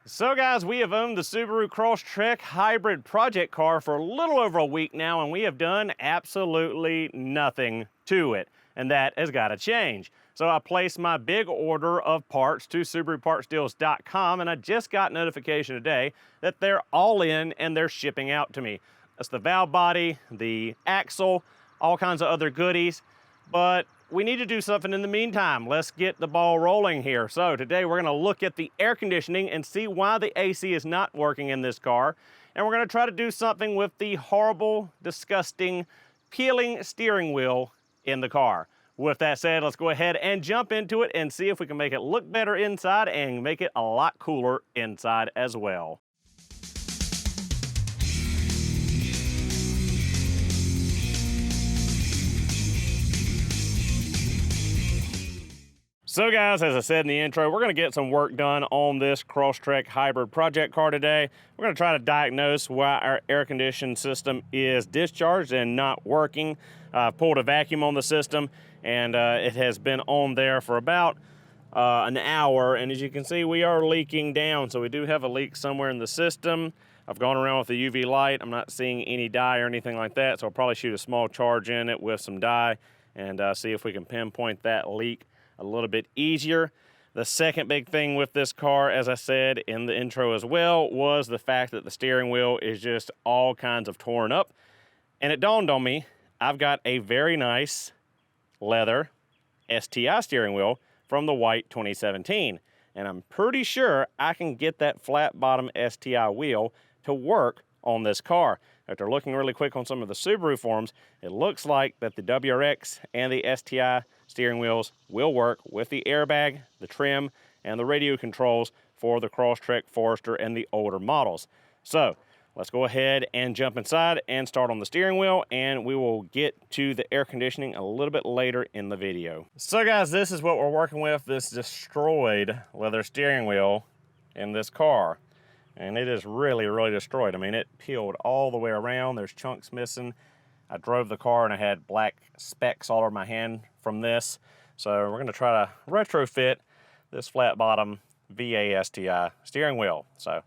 So guys, we have owned the Subaru Crosstrek hybrid project car for a little over a week now, and we have done absolutely nothing to it, and that has got to change. So I placed my big order of parts to SubaruPartsDeals.com, and I just got notification today that they're all in and they're shipping out to me. That's the valve body, the axle, all kinds of other goodies, but we need to do something in the meantime. Let's get the ball rolling here. So today we're gonna look at the air conditioning and see why the AC is not working in this car. And we're gonna try to do something with the horrible, disgusting, peeling steering wheel in the car. With that said, let's go ahead and jump into it and see if we can make it look better inside and make it a lot cooler inside as well. So guys, as I said in the intro, we're gonna get some work done on this Crosstrek hybrid project car today. We're gonna try to diagnose why our air conditioning system is discharged and not working. I've pulled a vacuum on the system and it has been on there for about an hour. And as you can see, we are leaking down. So we do have a leak somewhere in the system. I've gone around with the UV light. I'm not seeing any dye or anything like that. So I'll probably shoot a small charge in it with some dye and see if we can pinpoint that leak a little bit easier. The second big thing with this car, as I said in the intro as well, was the fact that the steering wheel is just all kinds of torn up. And it dawned on me, I've got a very nice leather STI steering wheel from the white 2017. And I'm pretty sure I can get that flat bottom STI wheel to work on this car. After looking really quick on some of the Subaru forums, it looks like that the WRX and the STI steering wheels will work with the airbag, the trim, and the radio controls for the Crosstrek, Forester, and the older models. So let's go ahead and jump inside and start on the steering wheel, and we will get to the air conditioning a little bit later in the video. So guys, this is what we're working with, this destroyed leather steering wheel in this car. And it is really, really destroyed. I mean, it peeled all the way around. There's chunks missing. I drove the car and I had black specks all over my hand from this. So we're gonna try to retrofit this flat bottom VA STI steering wheel. So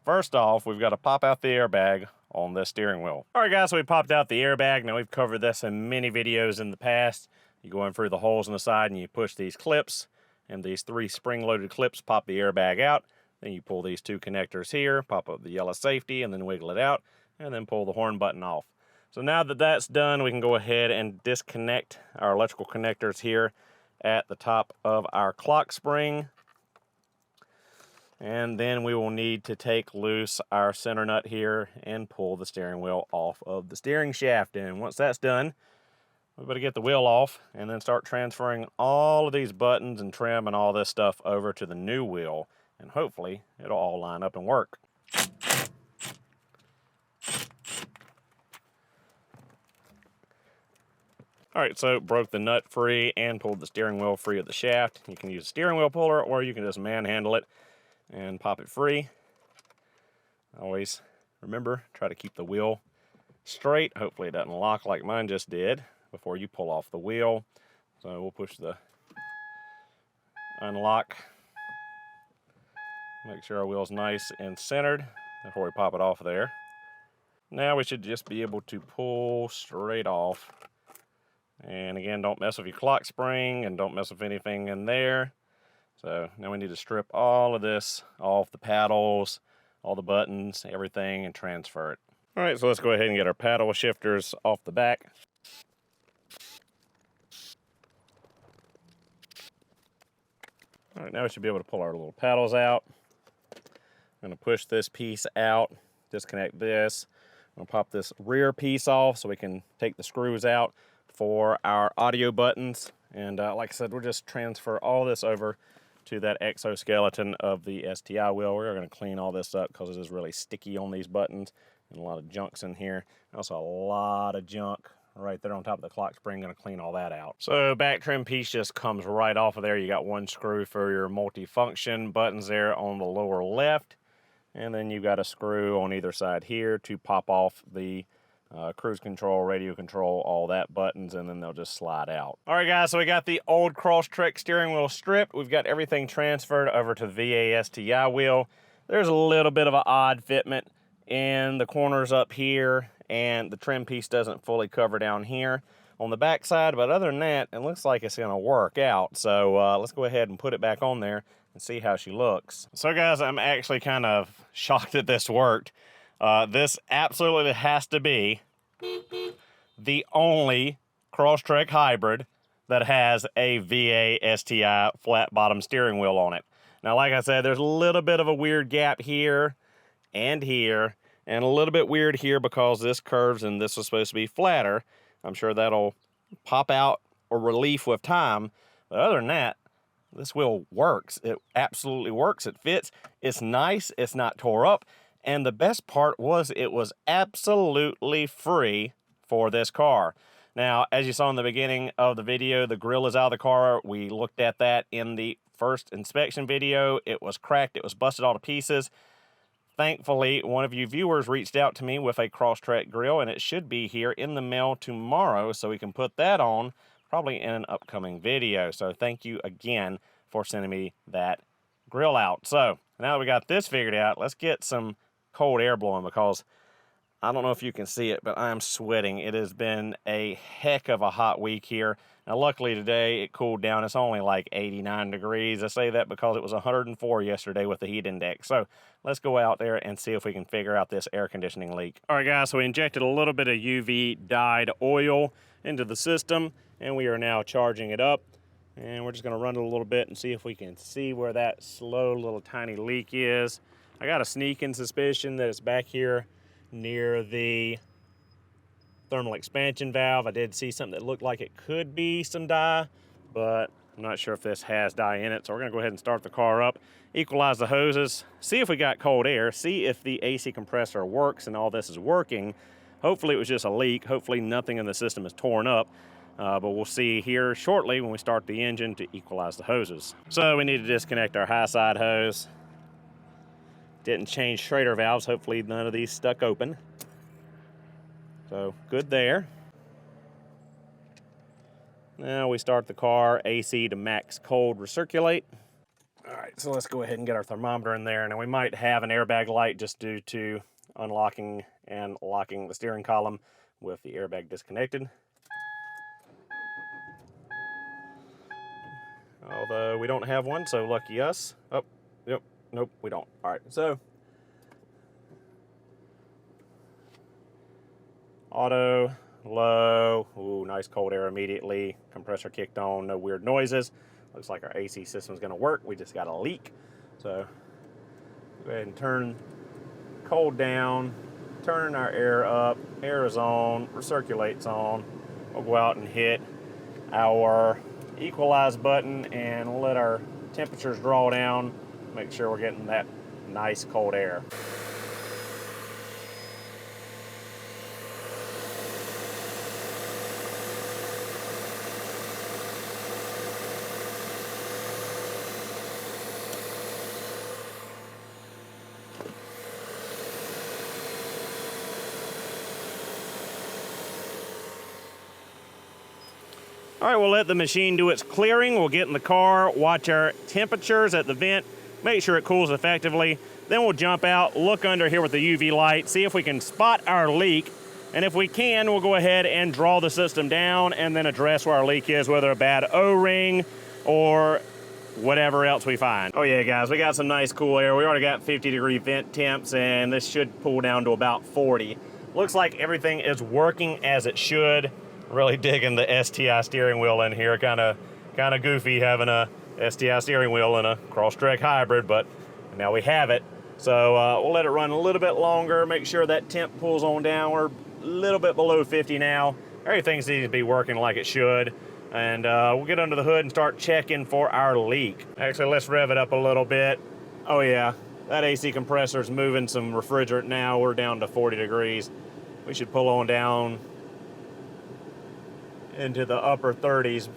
first off, we've got to pop out the airbag on this steering wheel. All right guys, so we popped out the airbag. Now we've covered this in many videos in the past. You go in through the holes in the side and you push these clips, and these 3 spring-loaded clips pop the airbag out. Then you pull these 2 connectors here, pop up the yellow safety, and then wiggle it out, and then pull the horn button off. So now that that's done, we can go ahead and disconnect our electrical connectors here at the top of our clock spring. And then we will need to take loose our center nut here and pull the steering wheel off of the steering shaft. And once that's done, we better get the wheel off and then start transferring all of these buttons and trim and all this stuff over to the new wheel. And hopefully it'll all line up and work. All right, so broke the nut free and pulled the steering wheel free of the shaft. You can use a steering wheel puller, or you can just manhandle it and pop it free. Always remember, try to keep the wheel straight. Hopefully it doesn't lock like mine just did before you pull off the wheel. So we'll push the unlock. Make sure our wheel's nice and centered before we pop it off there. Now we should just be able to pull straight off. And again, don't mess with your clock spring and don't mess with anything in there. So now we need to strip all of this off, the paddles, all the buttons, everything, and transfer it. All right, so let's go ahead and get our paddle shifters off the back. All right, now we should be able to pull our little paddles out. I'm going to push this piece out, disconnect this. I'm going to pop this rear piece off so we can take the screws out for our audio buttons. And like I said, we'll just transfer all this over to that exoskeleton of the STI wheel. We're going to clean all this up because it is really sticky on these buttons and a lot of junk's in here. Also a lot of junk right there on top of the clock spring. Going to clean all that out. So back trim piece just comes right off of there. You got 1 screw for your multi-function buttons there on the lower left. And then you've got a screw on either side here to pop off the cruise control, radio control, all that buttons, and then they'll just slide out. All right, guys, so we got the old Crosstrek steering wheel stripped. We've got everything transferred over to the VA STI wheel. there's a little bit of an odd fitment in the corners up here, and the trim piece doesn't fully cover down here on the back side, but other than that, it looks like it's gonna work out. So let's go ahead and put it back on there and see how she looks. So guys, I'm actually kind of shocked that this worked. This absolutely has to be the only Crosstrek hybrid that has a VA STI flat bottom steering wheel on it. Now, like I said, there's a little bit of a weird gap here, and a little bit weird here because this curves and this was supposed to be flatter. I'm sure that'll pop out or relief with time. But other than that, this wheel works. It absolutely works. It fits. It's nice. It's not tore up. And the best part was it was absolutely free for this car. Now, as you saw in the beginning of the video, the grill is out of the car. We looked at that in the first inspection video. It was cracked. It was busted all to pieces. Thankfully, one of you viewers reached out to me with a Crosstrek grill, and it should be here in the mail tomorrow, so we can put that on probably in an upcoming video. So thank you again for sending me that grill out. So now that we got this figured out, let's get some cold air blowing, because I don't know if you can see it, but I am sweating. It has been a heck of a hot week here. Now, luckily today it cooled down. It's only like 89 degrees. I say that because it was 104 yesterday with the heat index. So let's go out there and see if we can figure out this air conditioning leak. All right, guys, so we injected a little bit of UV dyed oil into the system, and we are now charging it up. And we're just gonna run it a little bit and see if we can see where that slow little tiny leak is. I got a sneaking suspicion that it's back here near the thermal expansion valve. I did see something that looked like it could be some dye, but I'm not sure if this has dye in it. So we're gonna go ahead and start the car up, equalize the hoses, see if we got cold air, see if the AC compressor works and all this is working. Hopefully it was just a leak. Hopefully nothing in the system is torn up. But we'll see here shortly when we start the engine to equalize the hoses. So we need to disconnect our high side hose. Didn't change Schrader valves. Hopefully none of these stuck open. So good there. Now we start the car, AC to max cold recirculate. All right, so let's go ahead and get our thermometer in there. Now we might have an airbag light just due to unlocking and locking the steering column with the airbag disconnected. Although we don't have one, so lucky us. Oh, yep, nope, we don't. All right, so auto, low, ooh, nice cold air immediately. Compressor kicked on, no weird noises. Looks like our AC system's gonna work. We just got a leak. So go ahead and turn cold down, turn our air up. Air is on, recirculate's on. We'll go out and hit our equalize button and let our temperatures draw down. Make sure we're getting that nice cold air. All right, we'll let the machine do its clearing. We'll get in the car, watch our temperatures at the vent, make sure it cools effectively. Then we'll jump out, look under here with the UV light, see if we can spot our leak. And if we can, we'll go ahead and draw the system down and then address where our leak is, whether a bad O-ring or whatever else we find. Oh yeah, guys, we got some nice cool air. We already got 50-degree vent temps, and this should pull down to about 40. Looks like everything is working as it should. Really digging the STI steering wheel in here. Kind of goofy having a STI steering wheel in a Crosstrek hybrid, but now we have it. So we'll let it run a little bit longer, make sure that temp pulls on down. We're a little bit below 50 now. Everything seems to be working like it should. And we'll get under the hood and start checking for our leak. Actually, let's rev it up a little bit. Oh yeah, that AC compressor is moving some refrigerant now. We're down to 40 degrees. We should pull on down into the upper 30s.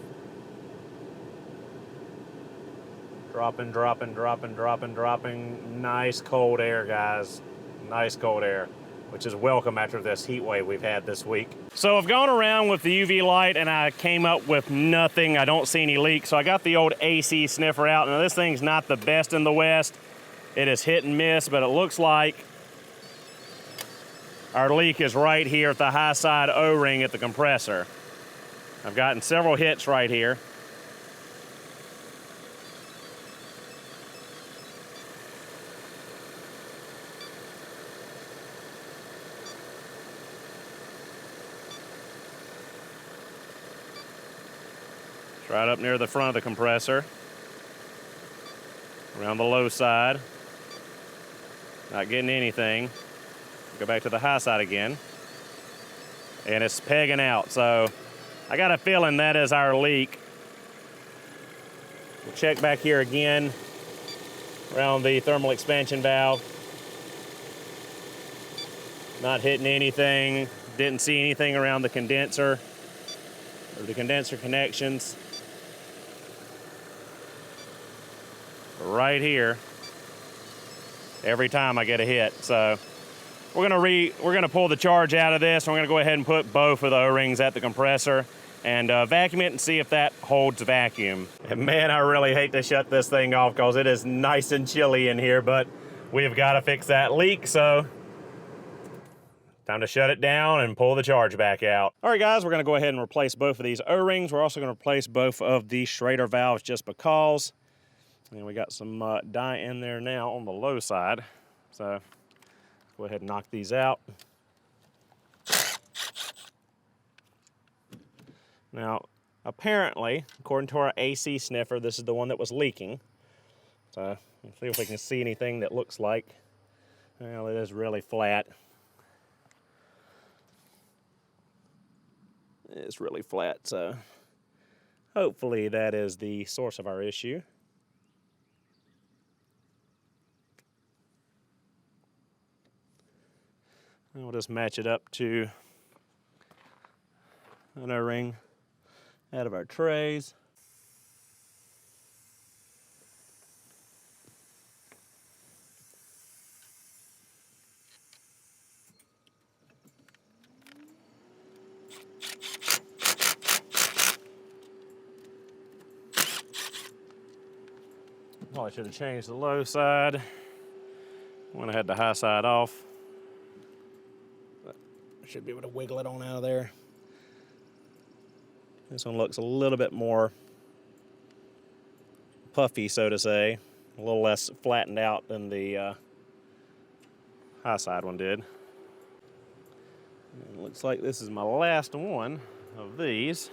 Dropping, dropping, dropping, dropping, dropping. Nice cold air, guys. Nice cold air, which is welcome after this heat wave we've had this week. So I've gone around with the UV light and I came up with nothing. I don't see any leaks. So I got the old AC sniffer out. Now this thing's not the best in the West, It is hit and miss, but it looks like our leak is right here at the high side O-ring at the compressor. I've gotten several hits right here. It's right up near the front of the compressor. Around the low side. Not getting anything. Go back to the high side again. And it's pegging out, so I got a feeling that is our leak. We'll check back here again around the thermal expansion valve. Not hitting anything. Didn't see anything around the condenser or the condenser connections. Right here, every time I get a hit. So we're gonna pull the charge out of this. We're gonna go ahead and put both of the O-rings at the compressor and vacuum it and see if that holds vacuum. And man, I really hate to shut this thing off because it is nice and chilly in here, but we've got to fix that leak, so time to shut it down and pull the charge back out. All right, guys, we're gonna go ahead and replace both of these O-rings. We're also gonna replace both of the Schrader valves just because. And we got some dye in there now on the low side. So go ahead and knock these out. Now, apparently, according to our AC sniffer, this is the one that was leaking. So let's see if we can see anything that looks like, well, it is really flat. It's really flat, so hopefully that is the source of our issue. And we'll just match it up to an O-ring out of our trays. Probably should have changed the low side when I had the high side off. Should be able to wiggle it on out of there. This one looks a little bit more puffy, so to say. A little less flattened out than the high side one did. And it looks like this is my last one of these.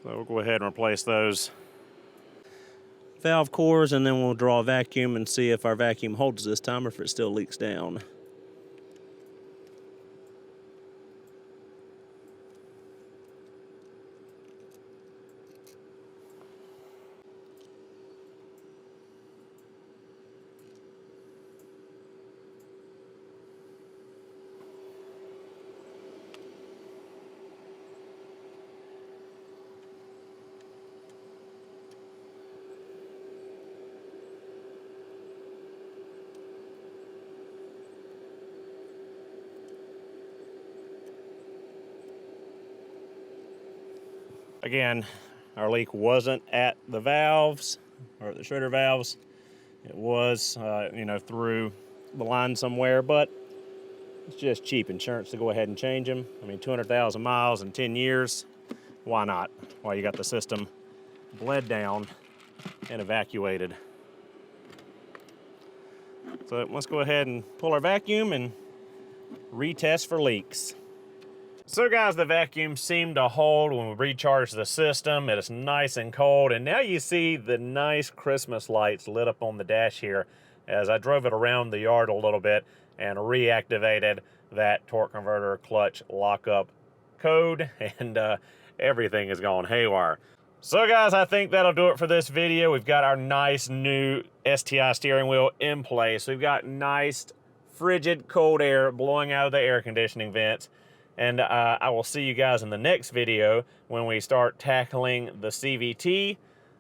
So we'll go ahead and replace those valve cores, and then we'll draw a vacuum and see if our vacuum holds this time or if it still leaks down. Again, our leak wasn't at the valves or the Schrader valves. It was, through the line somewhere, but it's just cheap insurance to go ahead and change them. I mean, 200,000 miles in 10 years, why not? While you got the system bled down and evacuated. So let's go ahead and pull our vacuum and retest for leaks. So guys, the vacuum seemed to hold when we recharged the system. It is nice and cold, and now you see the nice Christmas lights lit up on the dash here as I drove it around the yard a little bit and reactivated that torque converter clutch lockup code, and everything has gone haywire. So guys, I think that'll do it for this video. We've got our nice new STI steering wheel in place. We've got nice frigid cold air blowing out of the air conditioning vents. And I will see you guys in the next video when we start tackling the CVT,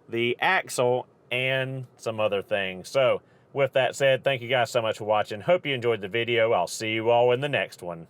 the axle, and some other things. So with that said, thank you guys so much for watching. Hope you enjoyed the video. I'll see you all in the next one.